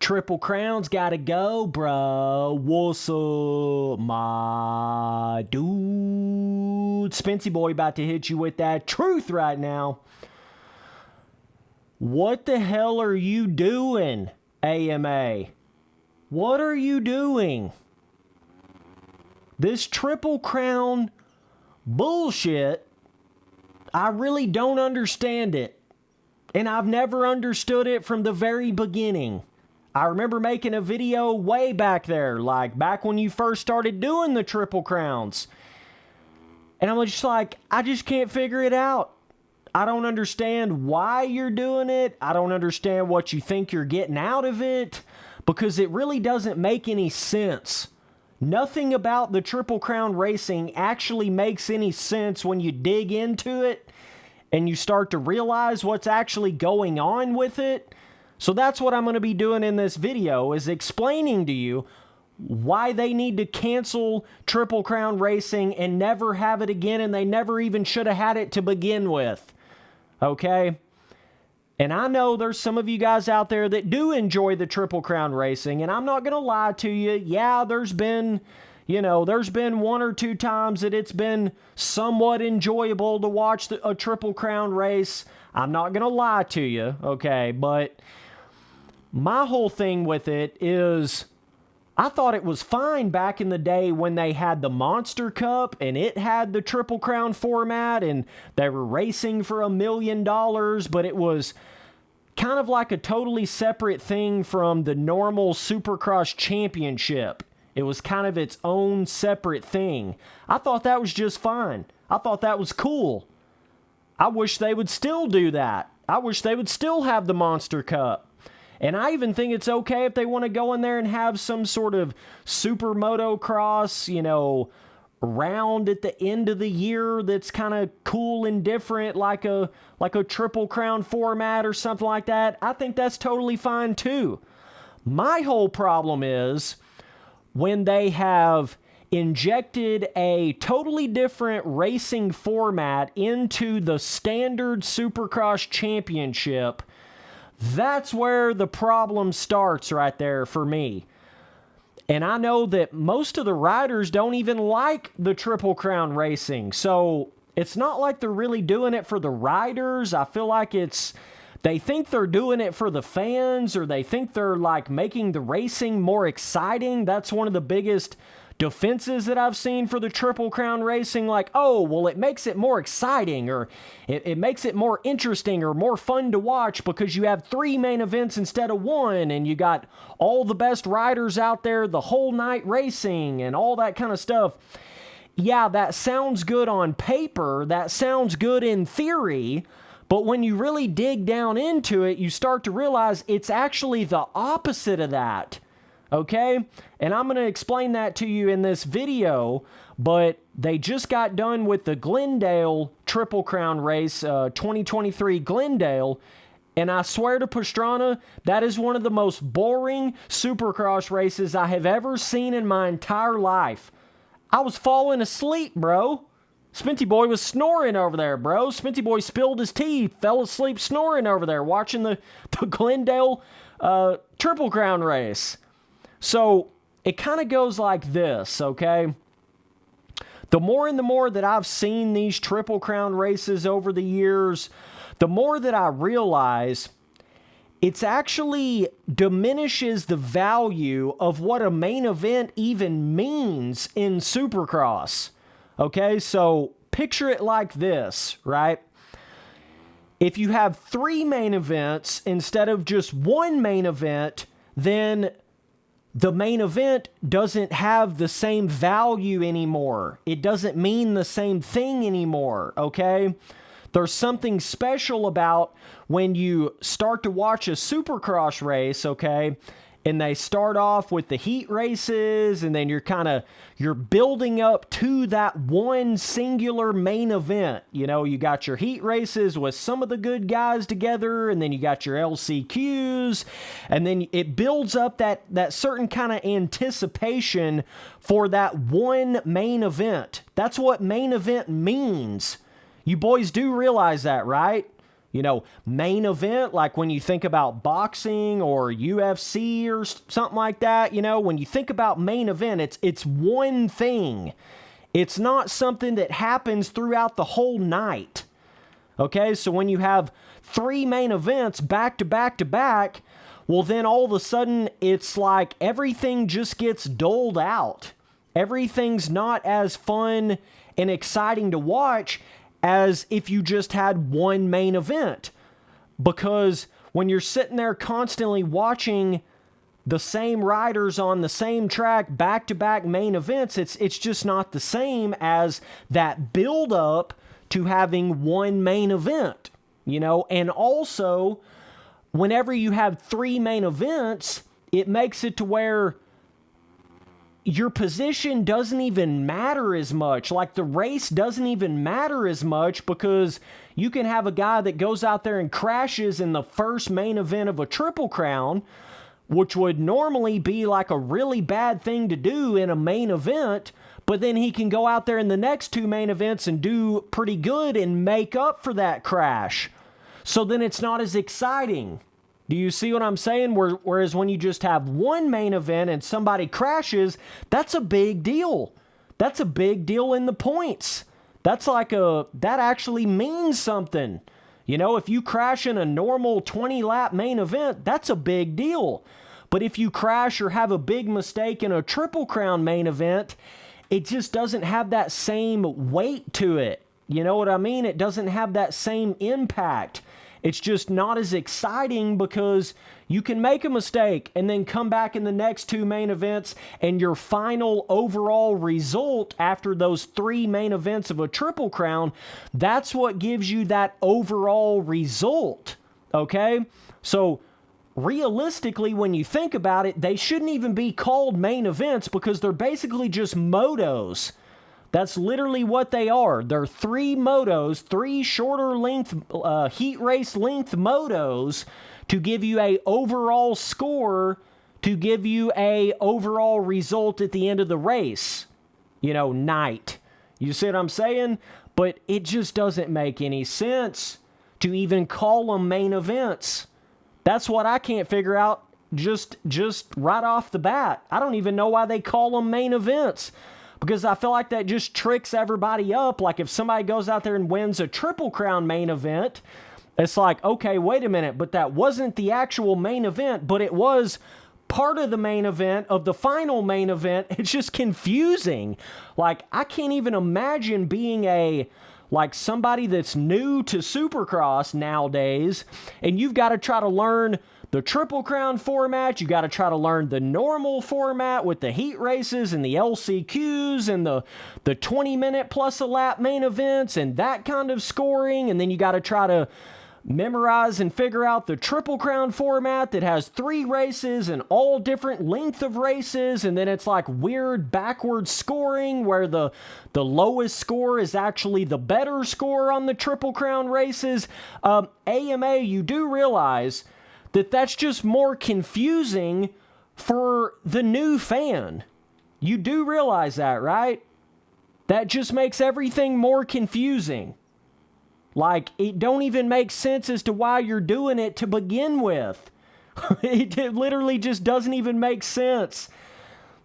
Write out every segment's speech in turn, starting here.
Triple Crowns gotta go, bro. What's up, my dude? Spency boy about to hit you with that truth right now. What the hell are you doing, AMA? What are you doing? This Triple Crown bullshit, I really don't understand it. And I've never understood it from the very beginning. I remember making a video way back there, like back when you first started doing the Triple Crowns. And I'm just like, I just can't figure it out. I don't understand why you're doing it. I don't understand what you think you're getting out of it, because it really doesn't make any sense. Nothing about the Triple Crown racing actually makes any sense when you dig into it and you start to realize what's actually going on with it. So that's what I'm going to be doing in this video, is explaining to you why they need to cancel Triple Crown racing and never have it again, and they never even should have had it to begin with. Okay? And I know there's some of you guys out there that do enjoy the Triple Crown racing, and I'm not going to lie to you. Yeah, there's been one or two times that it's been somewhat enjoyable to watch a Triple Crown race. I'm not going to lie to you, okay? But my whole thing with it is, I thought it was fine back in the day when they had the Monster Cup and it had the Triple Crown format and they were racing for $1 million, but it was kind of like a totally separate thing from the normal Supercross championship. It was kind of its own separate thing. I thought that was just fine. I thought that was cool. I wish they would still do that. I wish they would still have the Monster Cup. And I even think it's okay if they want to go in there and have some sort of super motocross, round at the end of the year that's kind of cool and different, like a Triple Crown format or something like that. I think that's totally fine too. My whole problem is when they have injected a totally different racing format into the standard Supercross championship. That's where the problem starts right there for me. And I know that most of the riders don't even like the Triple Crown racing. So it's not like they're really doing it for the riders. I feel like they think they're doing it for the fans, or they think they're like making the racing more exciting. That's one of the biggest defenses that I've seen for the Triple Crown racing, like, oh, well, it makes it more exciting, or it makes it more interesting or more fun to watch because you have 3 main events instead of 1, and you got all the best riders out there the whole night racing and all that kind of stuff. Yeah, that sounds good on paper, that sounds good in theory, but when you really dig down into it, you start to realize it's actually the opposite of that. Okay? And I'm going to explain that to you in this video, but they just got done with the Glendale Triple Crown race, 2023 Glendale, and I swear to Pastrana, that is one of the most boring Supercross races I have ever seen in my entire life. I was falling asleep, bro. Spenty boy was snoring over there, bro. Spenty boy spilled his tea, fell asleep snoring over there, watching the Glendale Triple Crown race. So it kind of goes like this, okay? The more and the more that I've seen these Triple Crown races over the years, the more that I realize it's actually diminishes the value of what a main event even means in Supercross. Okay, so picture it like this, right? If you have 3 main events instead of just 1 main event, then the main event doesn't have the same value anymore. It doesn't mean the same thing anymore, okay? There's something special about when you start to watch a Supercross race, okay, and they start off with the heat races, and then you're building up to that one singular main event. You got your heat races with some of the good guys together, and then you got your LCQs, and then it builds up that certain kind of anticipation for that one main event. That's what main event means. You boys do realize that, right? Main event, like when you think about boxing or UFC or something like that, when you think about main event, it's one thing. It's not something that happens throughout the whole night. Okay, so when you have 3 main events back to back to back, well, then all of a sudden it's like everything just gets doled out. Everything's not as fun and exciting to watch as if you just had one main event. Because when you're sitting there constantly watching the same riders on the same track back-to-back main events, it's just not the same as that build-up to having one main event, And also, whenever you have 3 main events, it makes it to where your position doesn't even matter as much. Like the race doesn't even matter as much because you can have a guy that goes out there and crashes in the first main event of a Triple Crown, which would normally be like a really bad thing to do in a main event, but then he can go out there in the next 2 main events and do pretty good and make up for that crash. So then it's not as exciting. Do you see what I'm saying? Whereas when you just have one main event and somebody crashes, that's a big deal. That's a big deal in the points. That's that actually means something. If you crash in a normal 20-lap main event, that's a big deal. But if you crash or have a big mistake in a Triple Crown main event, it just doesn't have that same weight to it. You know what I mean? It doesn't have that same impact. It's just not as exciting because you can make a mistake and then come back in the next 2 main events, and your final overall result after those 3 main events of a Triple Crown, that's what gives you that overall result, okay? So realistically, when you think about it, they shouldn't even be called main events because they're basically just motos. That's literally what they are. They're 3 motos, 3 shorter length, heat race length motos to give you a overall score, to give you a overall result at the end of the race, night. You see what I'm saying? But it just doesn't make any sense to even call them main events. That's what I can't figure out just right off the bat. I don't even know why they call them main events. Because I feel like that just tricks everybody up. Like if somebody goes out there and wins a Triple Crown main event, it's like, okay, wait a minute, but that wasn't the actual main event, but it was part of the main event of the final main event. It's just confusing. Like I can't even imagine being somebody that's new to Supercross nowadays, and you've got to try to learn the Triple Crown format. You got to try to learn the normal format with the heat races and the LCQs and the 20-minute plus a lap main events and that kind of scoring. And then you got to try to memorize and figure out the Triple Crown format that has 3 races and all different length of races. And then it's like weird backwards scoring where the lowest score is actually the better score on the Triple Crown races. AMA, you do realize that's just more confusing for the new fan. You do realize that, right? That just makes everything more confusing. Like, it don't even make sense as to why you're doing it to begin with. It literally just doesn't even make sense.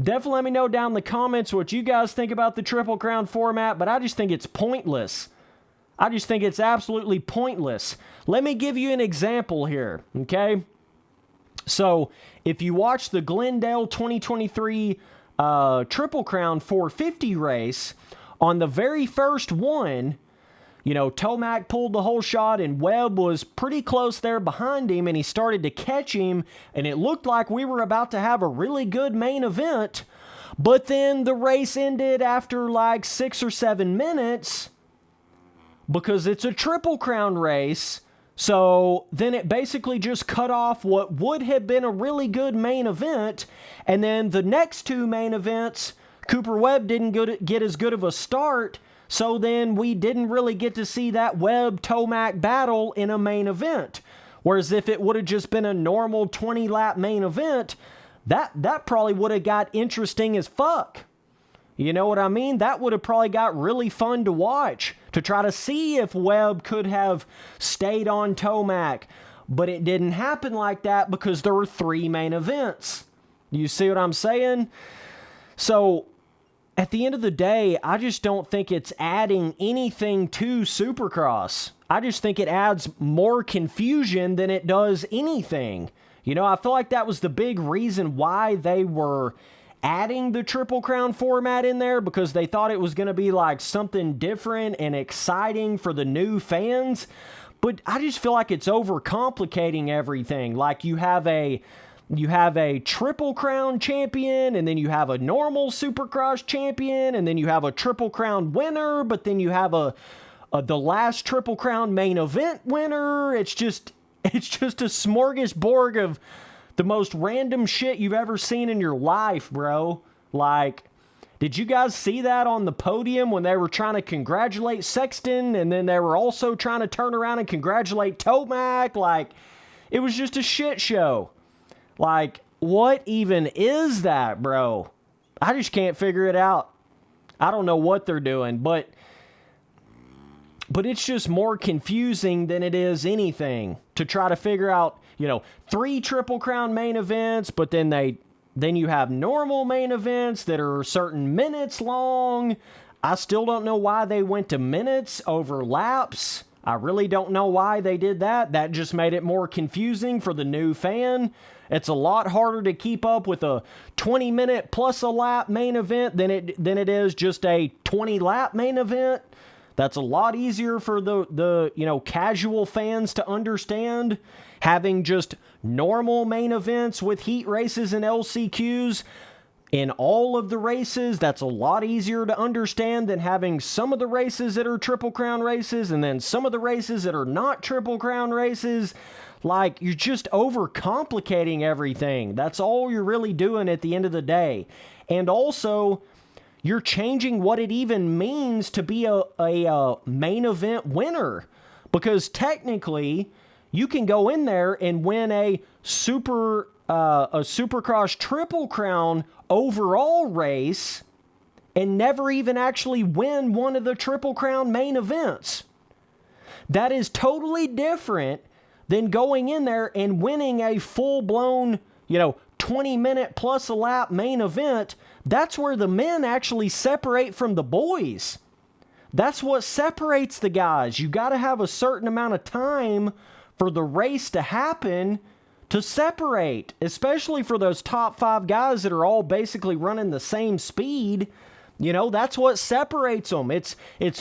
Definitely let me know down in the comments what you guys think about the Triple Crown format, but I just think it's pointless. I just think it's absolutely pointless. Let me give you an example here, okay? So, if you watch the Glendale 2023 Triple Crown 450 race, on the very first one, Tomac pulled the whole shot and Webb was pretty close there behind him, and he started to catch him, and it looked like we were about to have a really good main event, but then the race ended after like 6 or 7 minutes, because it's a Triple Crown race. So then it basically just cut off what would have been a really good main event. And then the next 2 main events, Cooper Webb didn't get as good of a start. So then we didn't really get to see that Webb-Tomac battle in a main event. Whereas if it would have just been a normal 20-lap main event, that probably would have got interesting as fuck. You know what I mean? That would have probably got really fun to watch. to try to see if Webb could have stayed on Tomac. But it didn't happen like that because there were 3 main events. You see what I'm saying? So, at the end of the day, I just don't think it's adding anything to Supercross. I just think it adds more confusion than it does anything. You know, I feel like that was the big reason why they were adding the Triple Crown format in there, because they thought it was going to be like something different and exciting for the new fans. But I just feel like it's overcomplicating everything. Like you have a Triple Crown champion, and then you have a normal Supercross champion, and then you have a Triple Crown winner, but then you have the last Triple Crown main event winner. It's just a smorgasbord of the most random shit you've ever seen in your life, bro. Like, did you guys see that on the podium when they were trying to congratulate Sexton, and then they were also trying to turn around and congratulate Tomac? Like, it was just a shit show. Like, what even is that, bro? I just can't figure it out. I don't know what they're doing, but it's just more confusing than it is anything to try to figure out, 3 Triple Crown main events, but then you have normal main events that are certain minutes long. I still don't know why they went to minutes over laps. I really don't know why they did that. That just made it more confusing for the new fan. It's a lot harder to keep up with a 20-minute plus a lap main event than it is just a 20-lap main event. That's a lot easier for the casual fans to understand. Having just normal main events with heat races and LCQs in all of the races, that's a lot easier to understand than having some of the races that are Triple Crown races and then some of the races that are not Triple Crown races. Like, you're just overcomplicating everything. That's all you're really doing at the end of the day. And also, you're changing what it even means to be a main event winner. Because technically, you can go in there and win a Supercross Triple Crown overall race and never even actually win one of the Triple Crown main events. That is totally different than going in there and winning a full-blown, 20-minute plus a lap main event. That's where the men actually separate from the boys. That's what separates the guys. You got to have a certain amount of time for the race to happen to separate, especially for those top 5 guys that are all basically running the same speed. That's what separates them. It's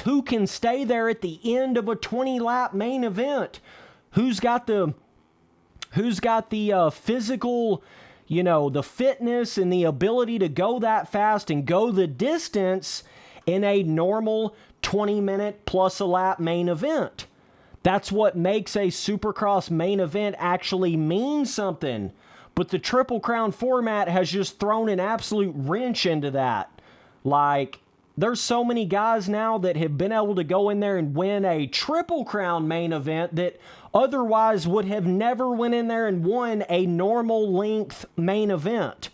who can stay there at the end of a 20-lap main event. Who's got the physical, the fitness and the ability to go that fast and go the distance in a normal 20-minute plus a lap main event. That's what makes a Supercross main event actually mean something. But the Triple Crown format has just thrown an absolute wrench into that. Like, there's so many guys now that have been able to go in there and win a Triple Crown main event that otherwise would have never went in there and won a normal length main event.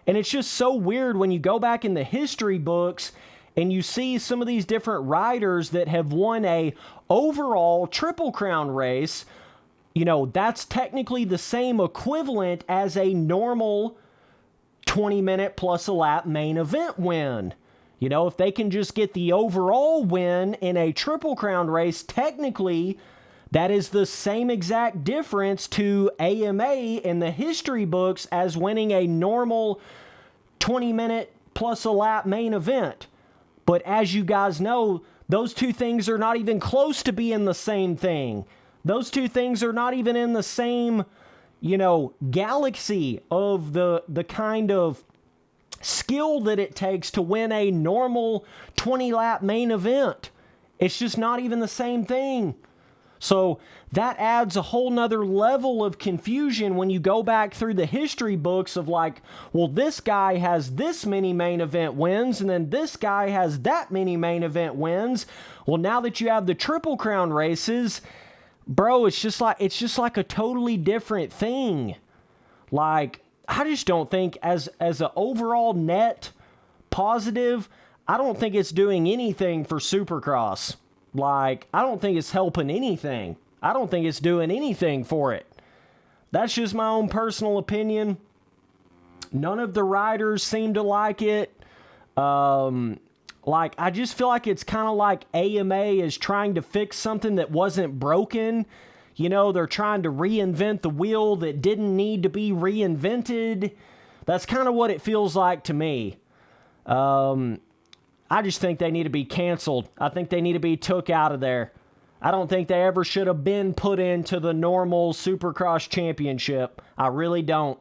And it's just so weird when you go back in the history books and you see some of these different riders that have won a overall Triple Crown race. That's technically the same equivalent as a normal 20-minute plus a lap main event win. If they can just get the overall win in a Triple Crown race, technically that is the same exact difference to AMA in the history books as winning a normal 20-minute plus a lap main event. But as you guys know, those two things are not even close to being the same thing. Those two things are not even in the same, galaxy of the kind of skill that it takes to win a normal 20-lap main event. It's just not even the same thing. So that adds a whole nother level of confusion when you go back through the history books of like, well, this guy has this many main event wins, and then this guy has that many main event wins. Well, now that you have the Triple Crown races, bro, it's just like a totally different thing. Like, I just don't think as an overall net positive, I don't think it's doing anything for Supercross. Like, I don't think it's helping anything. I don't think it's doing anything for it. That's just my own personal opinion. None of the riders seem to like it. Like, I just feel like it's kind of like AMA is trying to fix something that wasn't broken. You know, they're trying to reinvent the wheel that didn't need to be reinvented. That's kind of what it feels like to me. I just think they need to be canceled. I think they need to be took out of there. I don't think they ever should have been put into the normal Supercross championship. I really don't.